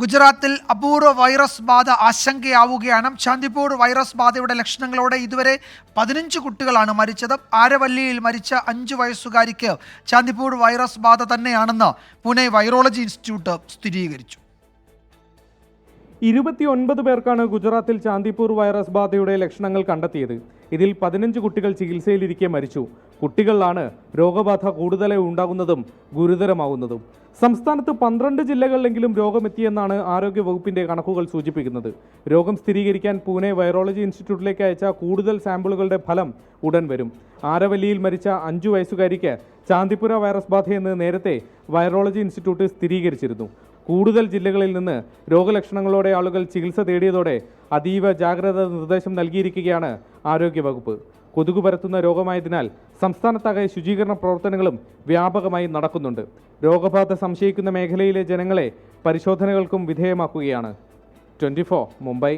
ഗുജറാത്തിൽ അപൂർവ വൈറസ് ബാധ ആശങ്കയാവുകയാണ്. ചാന്ദിപ്പൂർ വൈറസ് ബാധയുടെ ലക്ഷണങ്ങളോടെ ഇതുവരെ 15 കുട്ടികളാണ് മരിച്ചത്. ആരവല്ലിയിൽ മരിച്ച 5 വയസ്സുകാരിക്ക് ചാന്ദിപ്പൂർ വൈറസ് ബാധ തന്നെയാണെന്ന് പൂനെ വൈറോളജി ഇൻസ്റ്റിറ്റ്യൂട്ട് സ്ഥിരീകരിച്ചു. 29 പേർക്കാണ് ഗുജറാത്തിൽ ചാന്ദിപ്പൂർ വൈറസ് ബാധയുടെ ലക്ഷണങ്ങൾ കണ്ടെത്തിയത്. ഇതിൽ 15 കുട്ടികൾ ചികിത്സയിലിരിക്കെ മരിച്ചു. കുട്ടികളിലാണ് രോഗബാധ കൂടുതലായി ഉണ്ടാകുന്നതും ഗുരുതരമാകുന്നതും. സംസ്ഥാനത്ത് 12 ജില്ലകളിലെങ്കിലും രോഗമെത്തിയെന്നാണ് ആരോഗ്യ വകുപ്പിന്റെ കണക്കുകൾ സൂചിപ്പിക്കുന്നത്. രോഗം സ്ഥിരീകരിക്കാൻ പൂനെ വൈറോളജി ഇൻസ്റ്റിറ്റ്യൂട്ടിലേക്ക് അയച്ച കൂടുതൽ സാമ്പിളുകളുടെ ഫലം ഉടൻ വരും. ആരവല്ലിയിൽ മരിച്ച 5 വയസ്സുകാരിക്ക് ചാന്ദിപ്പുര വൈറസ് ബാധയെന്ന് നേരത്തെ വൈറോളജി ഇൻസ്റ്റിറ്റ്യൂട്ട് സ്ഥിരീകരിച്ചിരുന്നു. കൂടുതൽ ജില്ലകളിൽ നിന്ന് രോഗലക്ഷണങ്ങളോടെ ആളുകൾ ചികിത്സ തേടിയതോടെ അതീവ ജാഗ്രത നിർദ്ദേശം നൽകിയിരിക്കുകയാണ് ആരോഗ്യവകുപ്പ്. കൊതുക് പരത്തുന്ന രോഗമായതിനാൽ സംസ്ഥാനത്താകെ ശുചീകരണ പ്രവർത്തനങ്ങളും വ്യാപകമായി നടക്കുന്നുണ്ട്. രോഗബാധ സംശയിക്കുന്ന മേഖലയിലെ ജനങ്ങളെ പരിശോധനകൾക്കും വിധേയമാക്കുകയാണ്. 24 മുംബൈ.